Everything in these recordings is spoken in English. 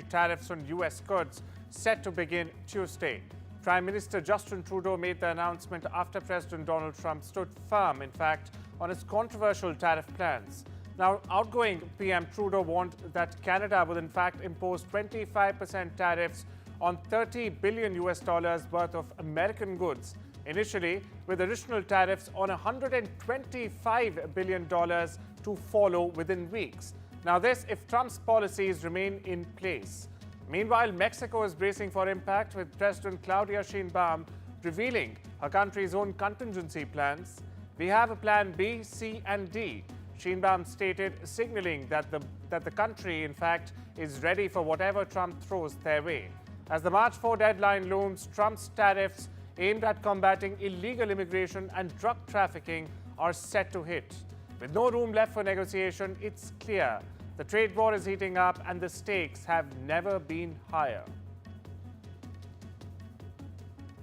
tariffs on U.S. goods set to begin Tuesday. Prime Minister Justin Trudeau made the announcement after President Donald Trump stood firm, in fact, on his controversial tariff plans. Now, outgoing PM Trudeau warned that Canada would in fact impose 25% tariffs on $30 billion worth of American goods, initially with additional tariffs on $125 billion to follow within weeks. Now this if Trump's policies remain in place. Meanwhile, Mexico is bracing for impact, with President Claudia Sheinbaum revealing her country's own contingency plans. We have a plan B, C and D, Sheinbaum stated, signaling that the country, in fact, is ready for whatever Trump throws their way. As the March 4 deadline looms, Trump's tariffs aimed at combating illegal immigration and drug trafficking are set to hit. With no room left for negotiation, it's clear the trade war is heating up and the stakes have never been higher.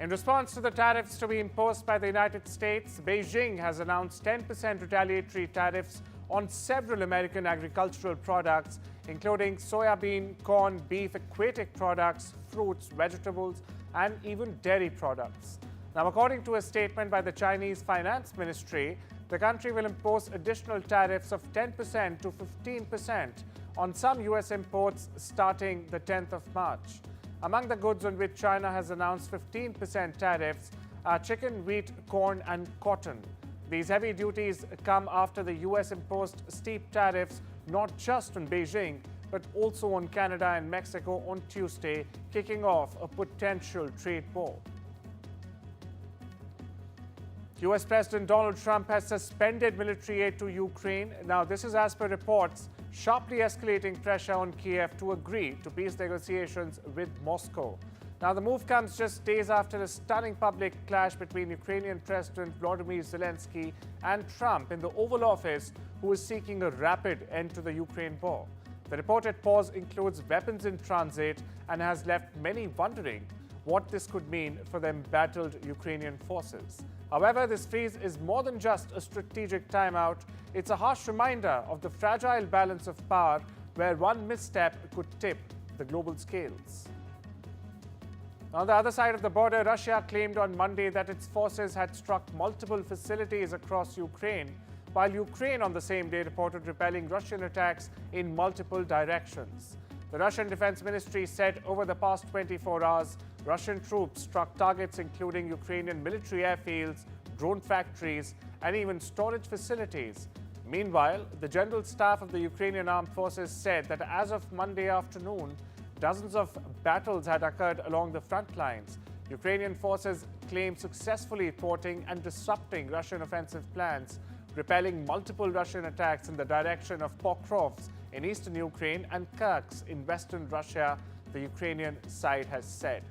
In response to the tariffs to be imposed by the United States, Beijing has announced 10% retaliatory tariffs on several American agricultural products, including soybean, corn, beef, aquatic products, fruits, vegetables, and even dairy products. Now, according to a statement by the Chinese Finance Ministry, the country will impose additional tariffs of 10% to 15% on some U.S. imports starting the 10th of March. Among the goods on which China has announced 15% tariffs are chicken, wheat, corn, and cotton. These heavy duties come after the U.S. imposed steep tariffs not just on Beijing, but also on Canada and Mexico on Tuesday, kicking off a potential trade war. U.S. President Donald Trump has suspended military aid to Ukraine. Now, this is as per reports, sharply escalating pressure on Kiev to agree to peace negotiations with Moscow. Now, the move comes just days after a stunning public clash between Ukrainian President Volodymyr Zelensky and Trump in the Oval Office, who is seeking a rapid end to the Ukraine war. The reported pause includes weapons in transit and has left many wondering what this could mean for the embattled Ukrainian forces. However, this freeze is more than just a strategic timeout. It's a harsh reminder of the fragile balance of power, where one misstep could tip the global scales. On the other side of the border, Russia claimed on Monday that its forces had struck multiple facilities across Ukraine, while Ukraine on the same day reported repelling Russian attacks in multiple directions. The Russian Defense Ministry said over the past 24 hours, Russian troops struck targets including Ukrainian military airfields, drone factories, and even storage facilities. Meanwhile, the General Staff of the Ukrainian Armed Forces said that as of Monday afternoon, dozens of battles had occurred along the front lines. Ukrainian forces claim successfully thwarting and disrupting Russian offensive plans, repelling multiple Russian attacks in the direction of Pokrovsk in eastern Ukraine and Kursk in western Russia, the Ukrainian side has said.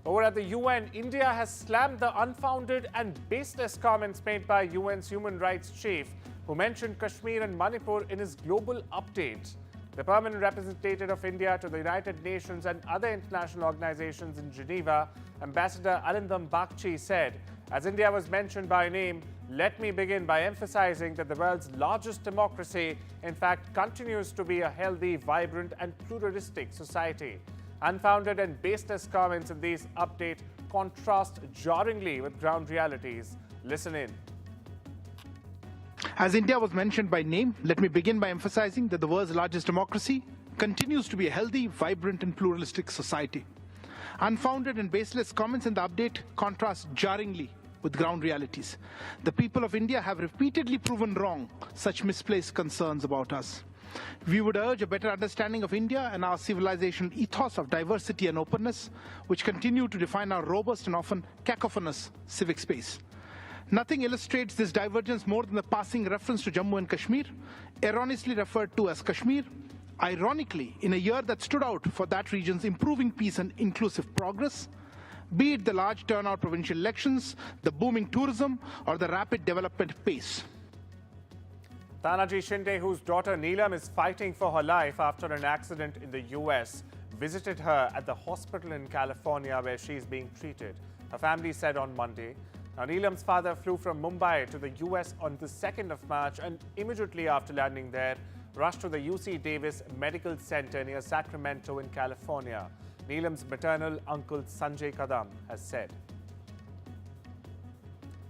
Over at the UN, India has slammed the unfounded and baseless comments made by UN's human rights chief, who mentioned Kashmir and Manipur in his global update. The permanent representative of India to the United Nations and other international organizations in Geneva, Ambassador Arindam Bagchi, said, as India was mentioned by name, let me begin by emphasizing that the world's largest democracy, in fact, continues to be a healthy, vibrant, and pluralistic society. Unfounded and baseless comments in these update contrast jarringly with ground realities. Listen in. As India was mentioned by name, let me begin by emphasizing that the world's largest democracy continues to be a healthy, vibrant, and pluralistic society. Unfounded and baseless comments in the update contrast jarringly with ground realities. The people of India have repeatedly proven wrong such misplaced concerns about us. We would urge a better understanding of India and our civilizational ethos of diversity and openness, which continue to define our robust and often cacophonous civic space. Nothing illustrates this divergence more than the passing reference to Jammu and Kashmir, erroneously referred to as Kashmir, ironically in a year that stood out for that region's improving peace and inclusive progress, be it the large turnout provincial elections, the booming tourism, or the rapid development pace. Tanaji Shinde, whose daughter Neelam is fighting for her life after an accident in the US, visited her at the hospital in California where she is being treated, her family said on Monday. Now, Neelam's father flew from Mumbai to the US on the 2nd of March, and immediately after landing there, rushed to the UC Davis Medical Center near Sacramento in California. Neelam's maternal uncle Sanjay Kadam has said.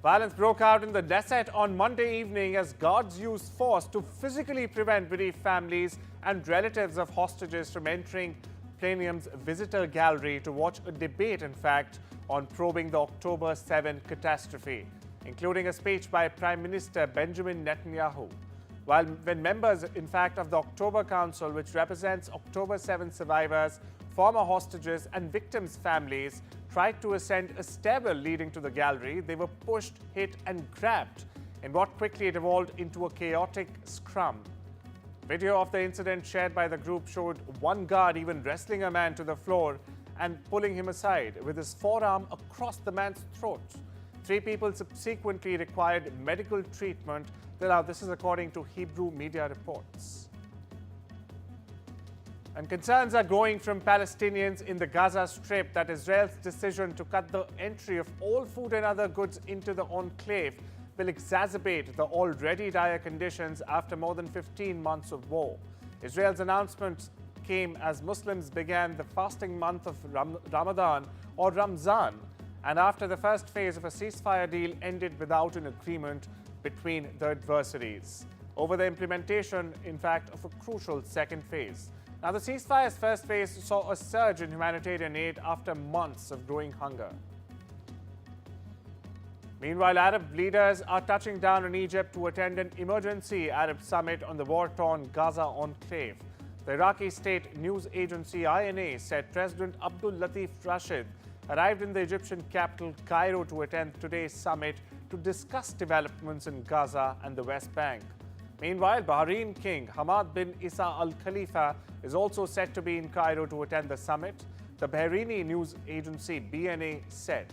Violence broke out in the desert on Monday evening as guards used force to physically prevent bereaved families and relatives of hostages from entering Paytm's visitor gallery to watch a debate, in fact, on probing the October 7 catastrophe, including a speech by Prime Minister Benjamin Netanyahu. When members, in fact, of the October Council, which represents October 7 survivors, former hostages and victims' families, tried to ascend a stairwell leading to the gallery, they were pushed, hit and grabbed in what quickly devolved into a chaotic scrum. Video of the incident shared by the group showed one guard even wrestling a man to the floor and pulling him aside with his forearm across the man's throat. 3 people subsequently required medical treatment. Now, this is according to Hebrew media reports. And concerns are growing from Palestinians in the Gaza Strip that Israel's decision to cut the entry of all food and other goods into the enclave will exacerbate the already dire conditions after more than 15 months of war. Israel's announcement came as Muslims began the fasting month of Ramadan or Ramzan, and after the first phase of a ceasefire deal ended without an agreement between the adversaries over the implementation, in fact, of a crucial second phase. Now, the ceasefire's first phase saw a surge in humanitarian aid after months of growing hunger. Meanwhile, Arab leaders are touching down in Egypt to attend an emergency Arab summit on the war-torn Gaza enclave. The Iraqi state news agency INA said President Abdul Latif Rashid arrived in the Egyptian capital Cairo to attend today's summit to discuss developments in Gaza and the West Bank. Meanwhile, Bahrain King Hamad bin Isa Al Khalifa is also set to be in Cairo to attend the summit, the Bahraini news agency BNA said.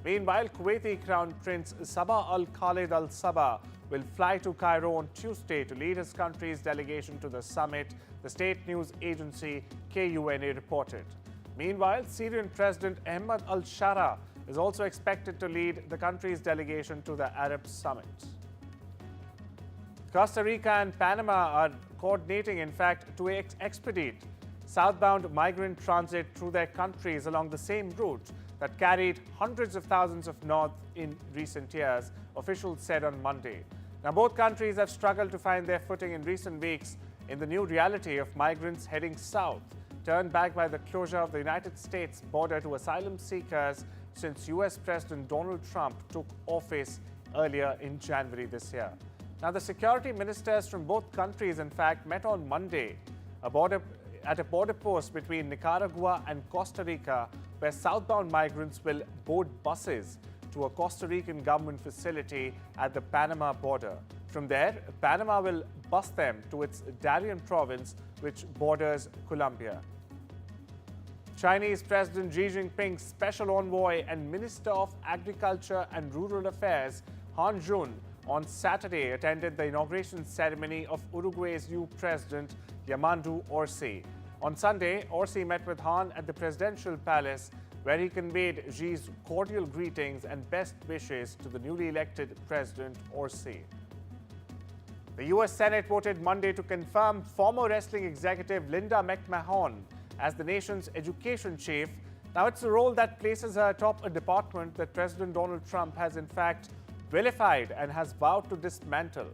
Meanwhile, Kuwaiti Crown Prince Sabah Al Khalid Al Sabah will fly to Cairo on Tuesday to lead his country's delegation to the summit, the state news agency KUNA reported. Meanwhile, Syrian President Ahmed al-Shara is also expected to lead the country's delegation to the Arab summit. Costa Rica and Panama are coordinating, in fact, to expedite southbound migrant transit through their countries along the same route that carried hundreds of thousands of north in recent years, officials said on Monday. Now, both countries have struggled to find their footing in recent weeks in the new reality of migrants heading south, turned back by the closure of the United States border to asylum seekers since U.S. President Donald Trump took office earlier in January this year. Now, the security ministers from both countries, in fact, met on Monday at a border post between Nicaragua and Costa Rica, where southbound migrants will board buses to a Costa Rican government facility at the Panama border. From there, Panama will bus them to its Darien province, which borders Colombia. Chinese President Xi Jinping's special envoy and Minister of Agriculture and Rural Affairs, Arjun, on Saturday attended the inauguration ceremony of Uruguay's new president, Yamandu Orsi. On Sunday, Orsi met with Han at the presidential palace, where he conveyed Xi's cordial greetings and best wishes to the newly elected President Orsi. The U.S. Senate voted Monday to confirm former wrestling executive Linda McMahon as the nation's education chief. Now, it's a role that places her atop a department that President Donald Trump has, in fact, vilified and has vowed to dismantle.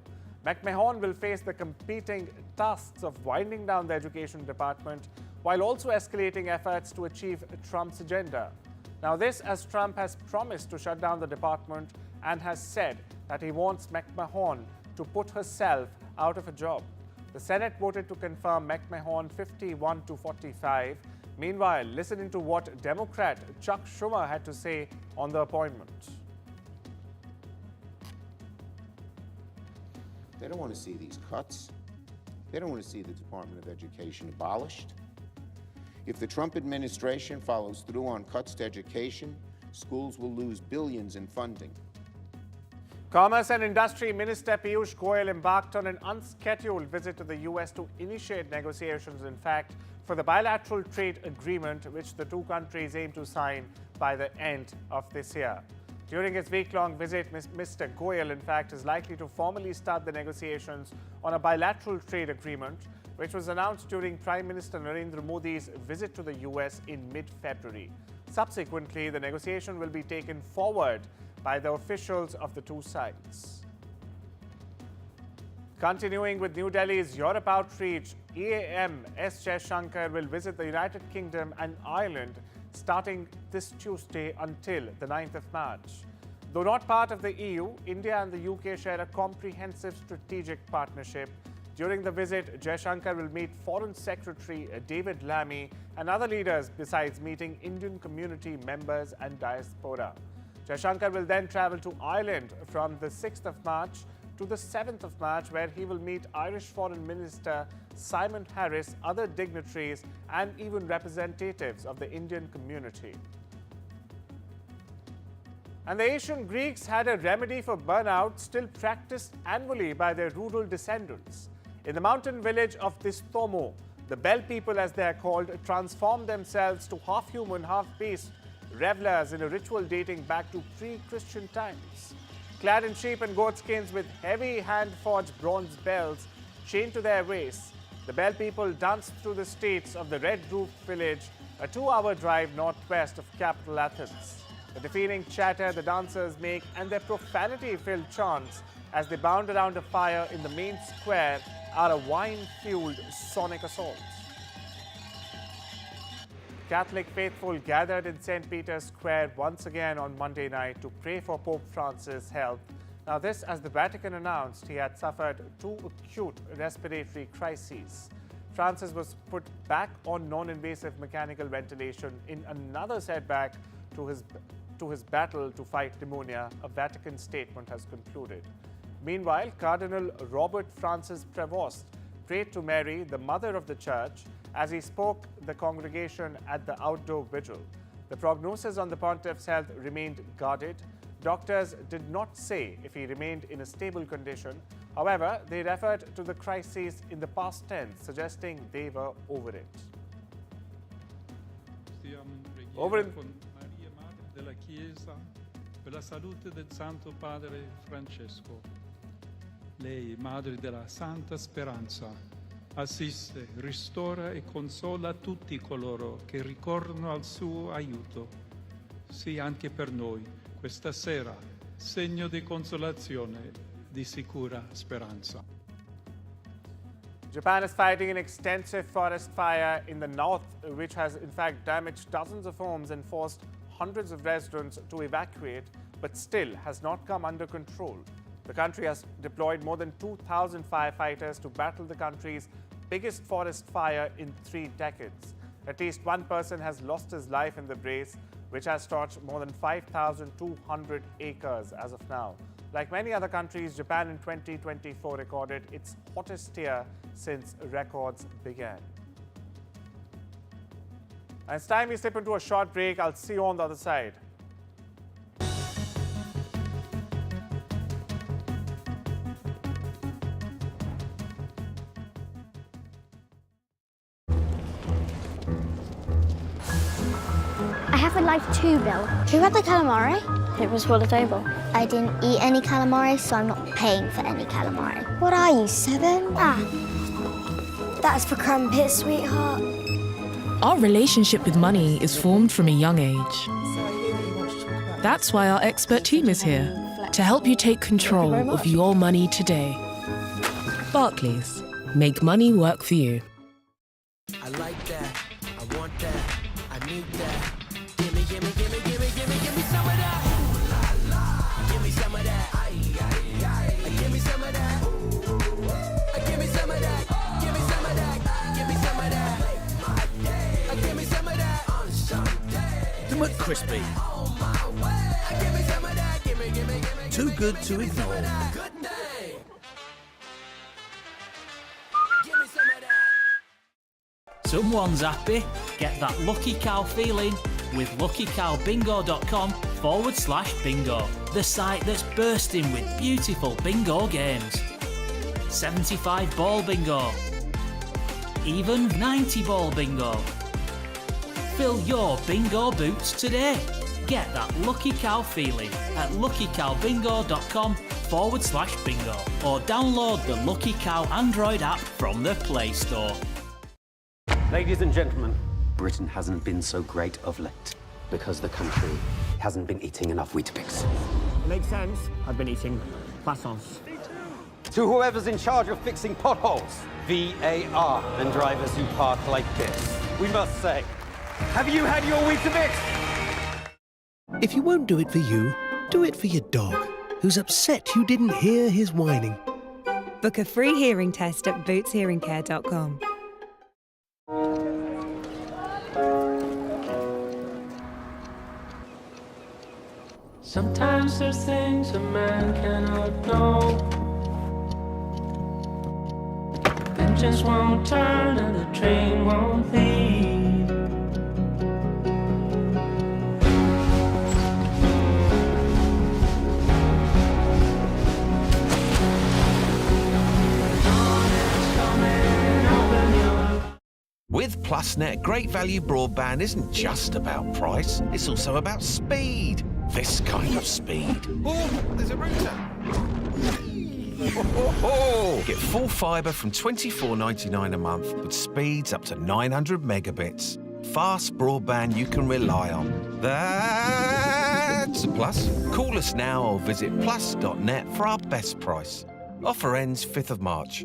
McMahon will face the competing tasks of winding down the education department while also escalating efforts to achieve Trump's agenda. Now, this as Trump has promised to shut down the department and has said that he wants McMahon to put herself out of a job. The Senate voted to confirm McMahon 51-45. Meanwhile, listening to what Democrat Chuck Schumer had to say on the appointment. They don't want to see these cuts. They don't want to see the Department of Education abolished. If the Trump administration follows through on cuts to education, schools will lose billions in funding. Commerce and Industry Minister Piyush Goyal embarked on an unscheduled visit to the U.S. to initiate negotiations, in fact, for the bilateral trade agreement which the two countries aim to sign by the end of this year. During his week-long visit, Mr. Goyal, in fact, is likely to formally start the negotiations on a bilateral trade agreement, which was announced during Prime Minister Narendra Modi's visit to the US in mid-February. Subsequently, the negotiation will be taken forward by the officials of the two sides. Continuing with New Delhi's Europe outreach, EAM S. Jaishankar will visit the United Kingdom and Ireland starting this Tuesday until the 9th of March. Though not part of the EU, India and the UK share a comprehensive strategic partnership. During the visit, Jaishankar will meet Foreign Secretary David Lammy and other leaders, besides meeting Indian community members and diaspora. Jaishankar will then travel to Ireland from the 6th of March to the 7th of March, where he will meet Irish Foreign Minister Simon Harris, other dignitaries, and even representatives of the Indian community. And the ancient Greeks had a remedy for burnout still practiced annually by their rural descendants. In the mountain village of Distomo, the Bell people, as they are called, transformed themselves to half-human, half-beast revelers in a ritual dating back to pre-Christian times. Clad in sheep and goat skins with heavy hand-forged bronze bells chained to their waists, the Bell people danced through the streets of the red-roofed village, a 2-hour drive northwest of capital Athens. The deafening chatter the dancers make and their profanity-filled chants as they bound around a fire in the main square are a wine-fueled sonic assault. Catholic faithful gathered in St. Peter's Square once again on Monday night to pray for Pope Francis' health. Now this, as the Vatican announced, he had suffered 2 acute respiratory crises. Francis was put back on non-invasive mechanical ventilation in another setback to his battle to fight pneumonia, a Vatican statement has concluded. Meanwhile, Cardinal Robert Francis Prevost prayed to Mary, the Mother of the Church, as he spoke the congregation at the outdoor vigil. The prognosis on the pontiff's health remained guarded. Doctors did not say if he remained in a stable condition. However, they referred to the crises in the past tense, suggesting they were over it. Over in con Maria, Madre della Chiesa, per la salute del Santo Padre Francesco. Lei, Madre della Santa Speranza, assiste, ristora e consola tutti coloro che ricorrono al suo aiuto. Sì, anche per noi, questa sera, segno di consolazione, di sicura speranza. Japan is fighting an extensive forest fire in the north, which has in fact damaged dozens of homes and forced hundreds of residents to evacuate, but still has not come under control. The country has deployed more than 2,000 firefighters to battle the country's biggest forest fire in 3 decades. At least one person has lost his life in the blaze, which has torched more than 5,200 acres as of now. Like many other countries, Japan in 2024 recorded its hottest year since records began. And it's time we slip into a short break. I'll see you on the other side. I have a life too, Bill. Who had the calamari? It was full of table. I didn't eat any calamari, so I'm not paying for any calamari. What are you, 7? That's for crumpets, sweetheart. Our relationship with money is formed from a young age. That's why our expert team is here to help you take control of your money today. Barclays, make money work for you. I like that, I want that, I need that. Gimme, gimme, gimme, gimme, gimme, gimme some of that. Ooh la la. Gimme some of that. Ay, ay, ay. Gimme some of that. Ooh, gimme some of that. Gimme some of that. Gimme some of that. Gimme some of that. On Sunday. The McCrispy. On my way. Gimme some of that. Gimme, gimme, gimme. Too good to ignore. Good day. Gimme some of that. Someone's happy. Get that lucky cow feeling with luckycowbingo.com/bingo. The site that's bursting with beautiful bingo games. 75 ball bingo. Even 90 ball bingo. Fill your bingo boots today. Get that lucky cow feeling at luckycowbingo.com/bingo or download the Lucky Cow Android app from the Play Store. Ladies and gentlemen, Britain hasn't been so great of late because the country hasn't been eating enough Weetabix. Makes sense. I've been eating croissants. To whoever's in charge of fixing potholes, VAR, and drivers who park like this, we must say, have you had your Weetabix? If you won't do it for you, do it for your dog, who's upset you didn't hear his whining. Book a free hearing test at bootshearingcare.com. Sometimes there's things a man cannot know. Engines won't turn and the train won't leave. With PlusNet, great value broadband isn't just about price, it's also about speed. This kind of speed. Oh, there's a router. Get full fibre from $24.99 a month with speeds up to 900 megabits. Fast broadband you can rely on. That's a plus. Call us now or visit plus.net for our best price. Offer ends 5th of March.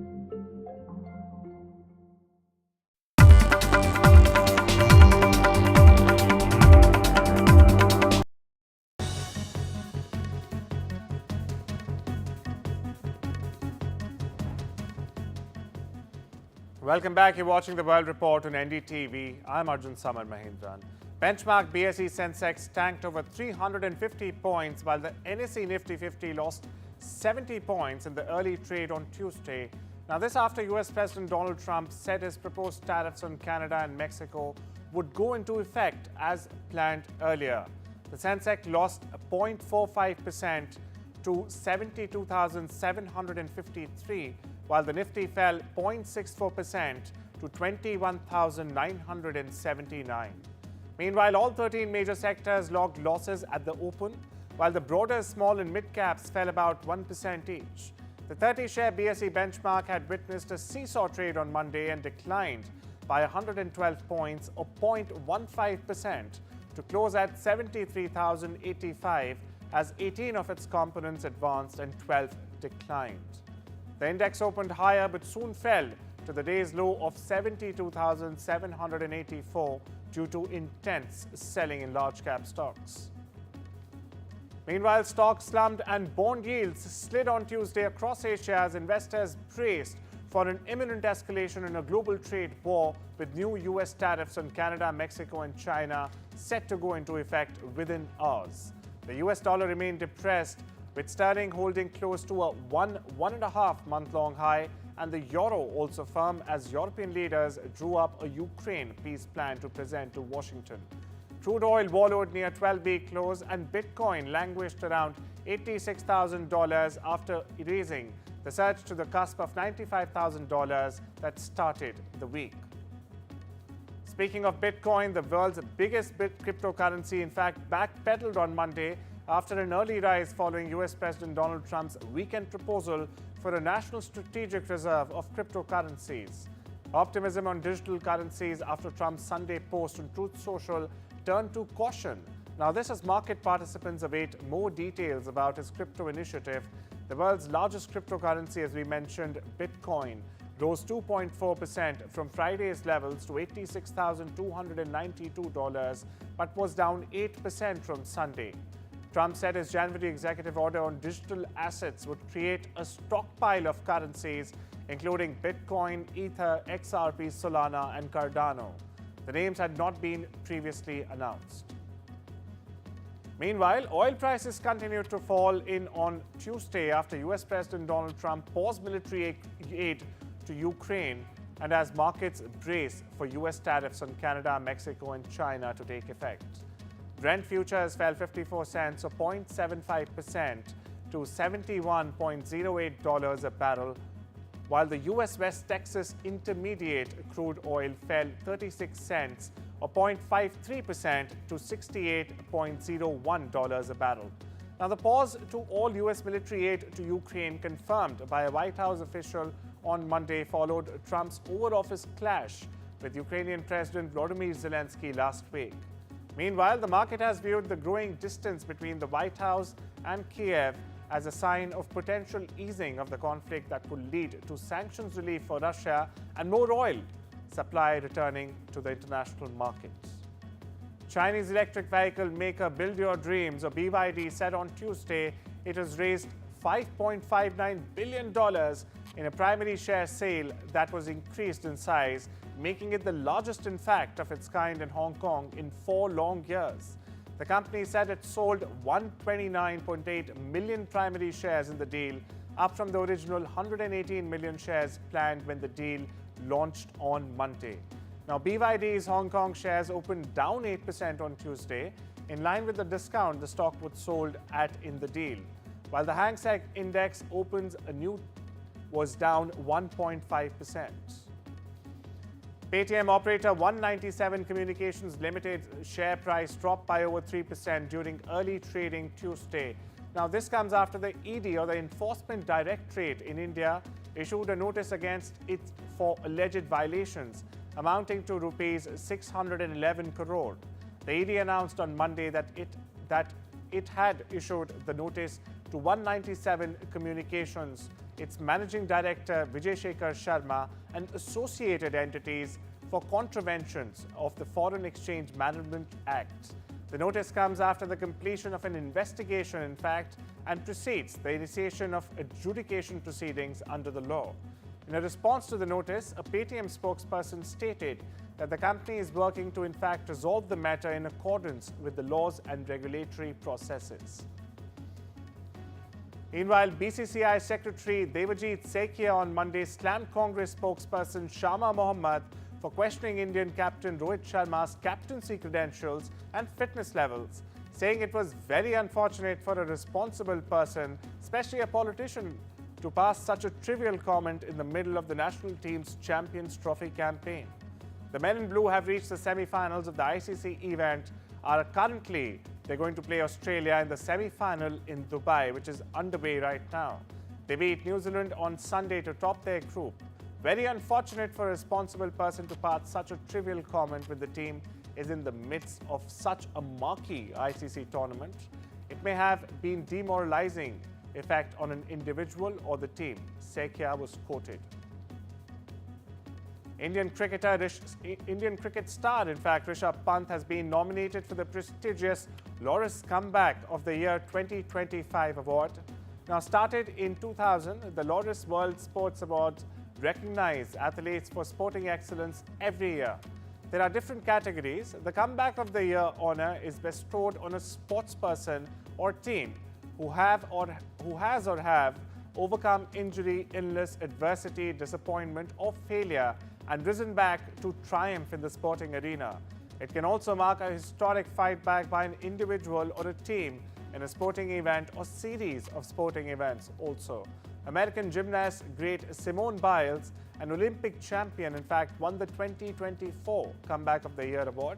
Welcome back. You're watching the World Report on NDTV. I'm Arjun, Samar, Mahendran. Benchmark BSE Sensex tanked over 350 points, while the NSE Nifty 50 lost 70 points in the early trade on Tuesday. Now, this after US President Donald Trump said his proposed tariffs on Canada and Mexico would go into effect as planned earlier. The Sensex lost 0.45% to 72,753, while the Nifty fell 0.64% to 21,979. Meanwhile, all 13 major sectors logged losses at the open, while the broader small and mid caps fell about 1% each. The 30-share BSE benchmark had witnessed a seesaw trade on Monday and declined by 112 points or 0.15% to close at 73,085 as 18 of its components advanced and 12 declined. The index opened higher but soon fell to the day's low of 72,784 due to intense selling in large-cap stocks. Meanwhile, stocks slumped and bond yields slid on Tuesday across Asia as investors braced for an imminent escalation in a global trade war with new US tariffs on Canada, Mexico and China set to go into effect within hours. The US dollar remained depressed, with sterling holding close to a one-and-a-half-month-long high, and the euro also firm as European leaders drew up a Ukraine peace plan to present to Washington. Crude oil wallowed near 12-week close, and Bitcoin languished around $86,000 after erasing the surge to the cusp of $95,000 that started the week. Speaking of Bitcoin, the world's biggest cryptocurrency, in fact, backpedaled on Monday after an early rise following US President Donald Trump's weekend proposal for a national strategic reserve of cryptocurrencies. Optimism on digital currencies after Trump's Sunday post on Truth Social turned to caution. Now, this as market participants await more details about his crypto initiative. The world's largest cryptocurrency, as we mentioned, Bitcoin, rose 2.4% from Friday's levels to $86,292, but was down 8% from Sunday. Trump said his January executive order on digital assets would create a stockpile of currencies, including Bitcoin, Ether, XRP, Solana, and Cardano. The names had not been previously announced. Meanwhile, oil prices continued to fall in on Tuesday after US President Donald Trump paused military aid to Ukraine and as markets brace for US tariffs on Canada, Mexico, and China to take effect. Brent futures fell 54 cents or 0.75% to $71.08 a barrel. while the US West Texas Intermediate crude oil fell 36 cents or 0.53% to $68.01 a barrel. Now, the pause to all US military aid to Ukraine confirmed by a White House official on Monday followed Trump's Oval Office clash with Ukrainian President Volodymyr Zelensky last week. Meanwhile, the market has viewed the growing distance between the White House and Kiev as a sign of potential easing of the conflict that could lead to sanctions relief for Russia and more oil supply returning to the international markets. Chinese electric vehicle maker Build Your Dreams, or BYD, said on Tuesday it has raised $5.59 billion in a primary share sale that was increased in size, making it the largest, in fact, of its kind in Hong Kong in 4 long years. The company said it sold 129.8 million primary shares in the deal, up from the original 118 million shares planned when the deal launched on Monday. Now, BYD's Hong Kong shares opened down 8% on Tuesday, in line with the discount the stock was sold at in the deal, while the Hang Seng Index was down 1.5%. Paytm operator 197 Communications Limited share price dropped by over 3% during early trading Tuesday. Now, this comes after the ED, or the Enforcement Directorate in India, issued a notice against it for alleged violations amounting to rupees 611 crore. The ED announced on Monday that it had issued the notice to 197 Communications, its managing director Vijay Shekhar Sharma, and associated entities for contraventions of the Foreign Exchange Management Act. The notice comes after the completion of an investigation, in fact, and precedes the initiation of adjudication proceedings under the law. In a response to the notice, a Paytm spokesperson stated that the company is working to, in fact, resolve the matter in accordance with the laws and regulatory processes. Meanwhile, BCCI Secretary Debajit Saikia on Monday slammed Congress spokesperson Shama Mohammad for questioning Indian captain Rohit Sharma's captaincy credentials and fitness levels, saying it was very unfortunate for a responsible person, especially a politician, to pass such a trivial comment in the middle of the national team's Champions Trophy campaign. The men in blue have reached the semi-finals of the ICC event. They're going to play Australia in the semi-final in Dubai, which is underway right now. They beat New Zealand on Sunday to top their group. Very unfortunate for a responsible person to pass such a trivial comment when the team is in the midst of such a marquee ICC tournament. It may have been demoralizing effect on an individual or the team, Saikia was quoted. Indian cricket star, in fact, Rishabh Pant has been nominated for the prestigious Loris Comeback of the Year 2025 award. Now, started in 2000, the Loris World Sports Awards recognize athletes for sporting excellence every year. There are different categories. The Comeback of the Year honor is bestowed on a sportsperson or team who has or have overcome injury, illness, adversity, disappointment, or failure and risen back to triumph in the sporting arena. It can also mark a historic fight back by an individual or a team in a sporting event or series of sporting events also. American gymnast great Simone Biles, an Olympic champion, in fact, won the 2024 Comeback of the Year award.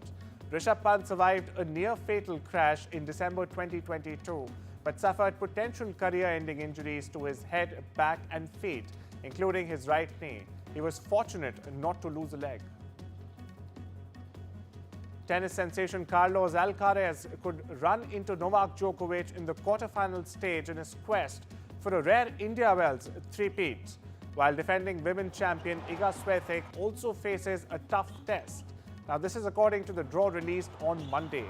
Rishabh Pant survived a near-fatal crash in December 2022, but suffered potential career-ending injuries to his head, back and feet, including his right knee. He was fortunate not to lose a leg. Tennis sensation Carlos Alcaraz could run into Novak Djokovic in the quarterfinal stage in his quest for a rare IndiaVsAus three-peat, while defending women's champion Iga Swiatek also faces a tough test. Now, this is according to the draw released on Monday.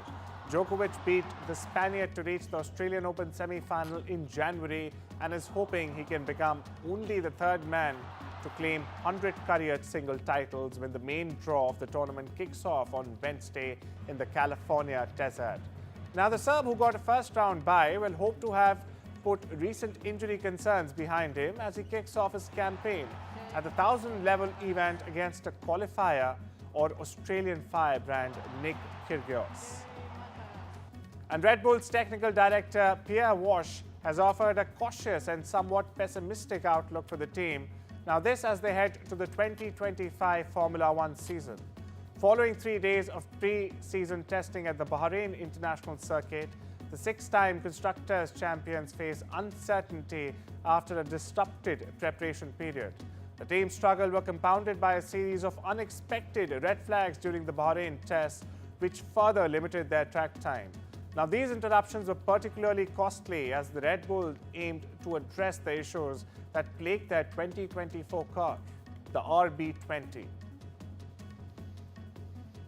Djokovic beat the Spaniard to reach the Australian Open semi-final in January and is hoping he can become only the third man to claim 100 career single titles when the main draw of the tournament kicks off on Wednesday in the California desert. Now, the Serb, who got a first-round bye, will hope to have put recent injury concerns behind him as he kicks off his campaign at the 1,000-level event against a qualifier or Australian firebrand Nick Kyrgios. And Red Bull's technical director Pierre Walsh has offered a cautious and somewhat pessimistic outlook for the team Now this as they head to the 2025 Formula One season. Following 3 days of pre-season testing at the Bahrain International Circuit, the six-time Constructors' champions face uncertainty after a disrupted preparation period. The team's struggle were compounded by a series of unexpected red flags during the Bahrain tests, which further limited their track time. Now, these interruptions were particularly costly as the Red Bull aimed to address the issues that plagued their 2024 car, the RB20.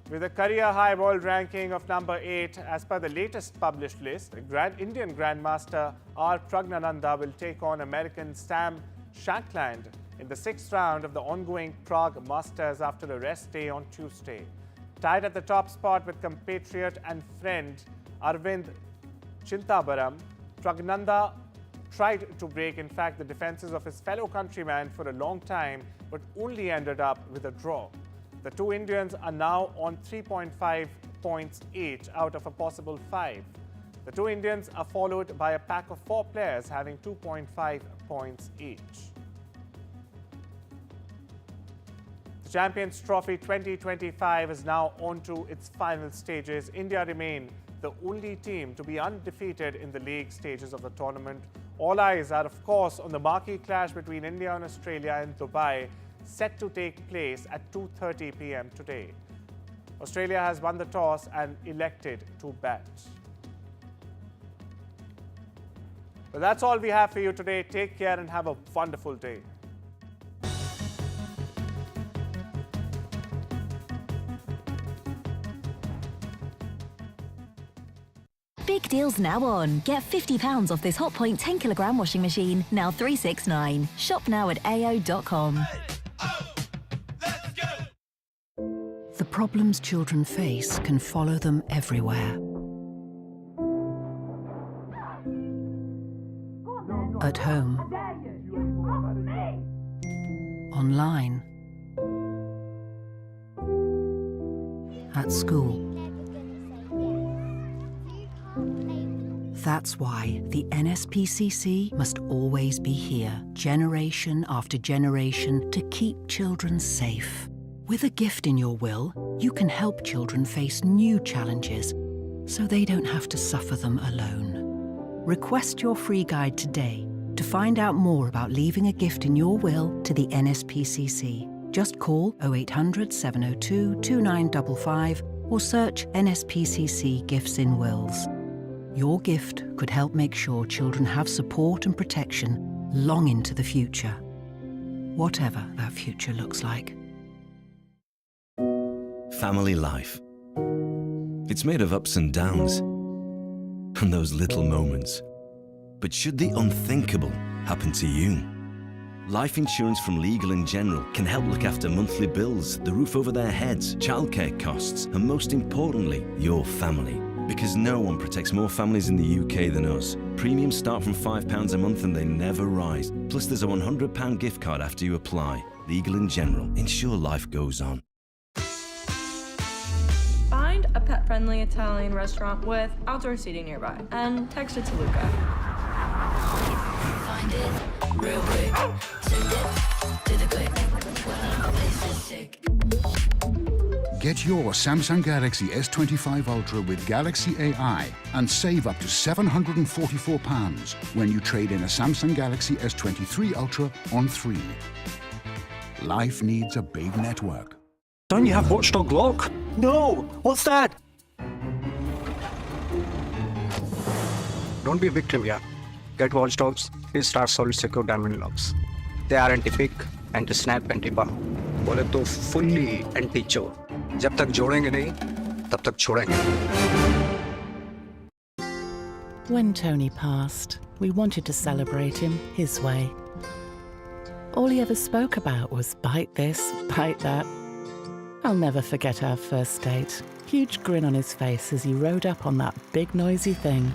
With a career-high world ranking of number 8, as per the latest published list, Indian Grandmaster R. Pragnananda will take on American Sam Shankland in the 6th round of the ongoing Prague Masters after a rest day on Tuesday. Tied at the top spot with compatriot and friend Arvind Chintabaram, Pragnananda tried to break, in fact, the defenses of his fellow countryman for a long time, but only ended up with a draw. The two Indians are now on 3.5 points each out of a possible 5. The two Indians are followed by a pack of 4 players having 2.5 points each. The Champions Trophy 2025 is now on to its final stages. India remain the only team to be undefeated in the league stages of the tournament. All eyes are, of course, on the marquee clash between India and Australia in Dubai, set to take place at 2:30 p.m. today. Australia has won the toss and elected to bat. Well, that's all we have for you today. Take care and have a wonderful day. Big deals now on. Get £50 off this Hotpoint 10kg washing machine, now $369. Shop now at ao.com. The problems children face can follow them everywhere. At home, online, at school. That's why the NSPCC must always be here, generation after generation, to keep children safe. With a gift in your will, you can help children face new challenges so they don't have to suffer them alone. Request your free guide today to find out more about leaving a gift in your will to the NSPCC. Just call 0800 702 2955 or search NSPCC Gifts in Wills. Your gift could help make sure children have support and protection long into the future, whatever that future looks like. Family life. It's made of ups and downs, and those little moments. But should the unthinkable happen to you? Life insurance from Legal & General can help look after monthly bills, the roof over their heads, childcare costs, and most importantly, your family. Because no one protects more families in the UK than us. Premiums start from £5 a month and they never rise. Plus there's a £100 gift card after you apply. Legal & General. Ensure life goes on. Find a pet-friendly Italian restaurant with outdoor seating nearby and text it to Luca. Find it real quick. Send it to the click. Well, this is sick. Get your Samsung Galaxy S25 Ultra with Galaxy AI and save up to £744 when you trade in a Samsung Galaxy S23 Ultra on 3. Life needs a big network. Don't you have Watchdog Lock? No! What's that? Don't be a victim, yeah. Get Watchdogs, 3-star solid secure diamond locks. They are anti-pick, anti-snap, anti-bump. बोले तो fully anti-chore. जब तक जोड़ेंगे नहीं, तब तक छोड़ेंगे. When Tony passed, we wanted to celebrate him his way. All he ever spoke about was bite this, bite that. I'll never forget our first date. Huge grin on his face as he rode up on that big noisy thing.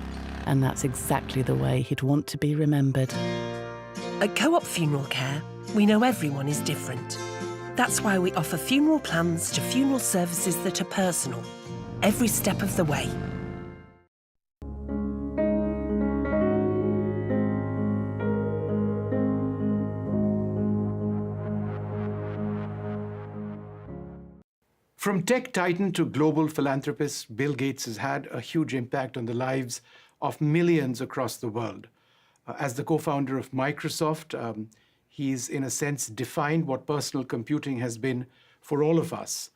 And that's exactly the way he'd want to be remembered. At Co-op Funeral Care, we know everyone is different. That's why we offer funeral plans to funeral services that are personal, every step of the way. From tech titan to global philanthropist, Bill Gates has had a huge impact on the lives of millions across the world. As the co-founder of Microsoft, he's in a sense defined what personal computing has been for all of us.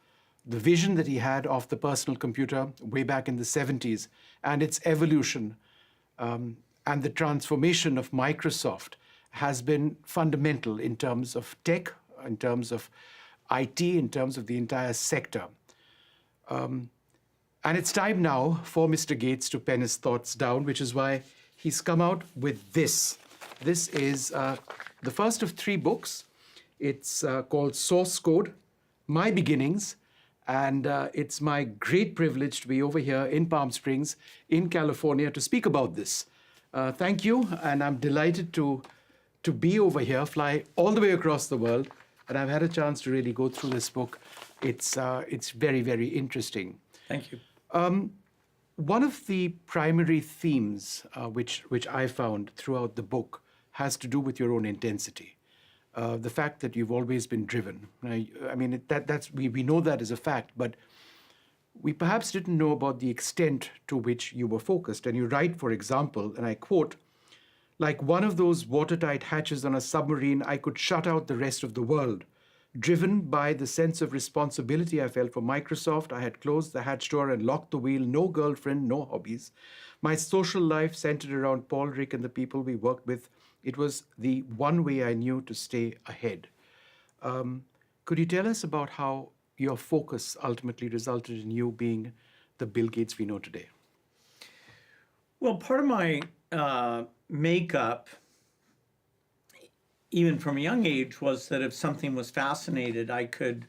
The vision that he had of the personal computer way back in the 70s and its evolution and the transformation of Microsoft has been fundamental in terms of tech, in terms of IT, in terms of the entire sector. And it's time now for Mr. Gates to pen his thoughts down, which is why he's come out with this. This is the first of 3 books. It's called Source Code, My Beginnings, and it's my great privilege to be over here in Palm Springs, in California, to speak about this. Thank you, and I'm delighted to be over here, fly all the way across the world, and I've had a chance to really go through this book. It's very, very interesting. Thank you. One of the primary themes which I found throughout the book has to do with your own intensity. The fact that you've always been driven. I mean, we know that as a fact, but we perhaps didn't know about the extent to which you were focused. And you write, for example, and I quote, "Like one of those watertight hatches on a submarine, I could shut out the rest of the world. Driven by the sense of responsibility I felt for Microsoft, I had closed the hatch door and locked the wheel. No girlfriend, no hobbies. My social life centered around Paul, Rick, and the people we worked with. It was the one way I knew to stay ahead." Could you tell us about how your focus ultimately resulted in you being the Bill Gates we know today? Well, part of my makeup, even from a young age, was that if something was fascinated, I could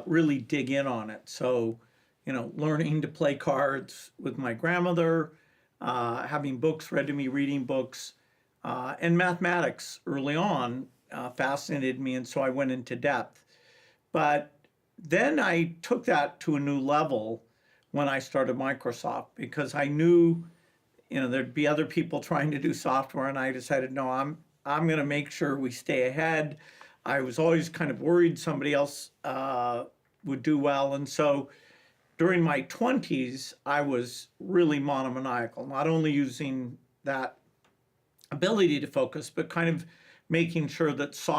really dig in on it. So, you know, learning to play cards with my grandmother, having books read to me, reading books, and mathematics early on fascinated me, and so I went into depth. But then I took that to a new level when I started Microsoft, because I knew, you know, there'd be other people trying to do software, and I decided, no, I'm going to make sure we stay ahead. I was always kind of worried somebody else would do well, and so during my 20s, I was really monomaniacal, not only using that ability to focus, but kind of making sure that software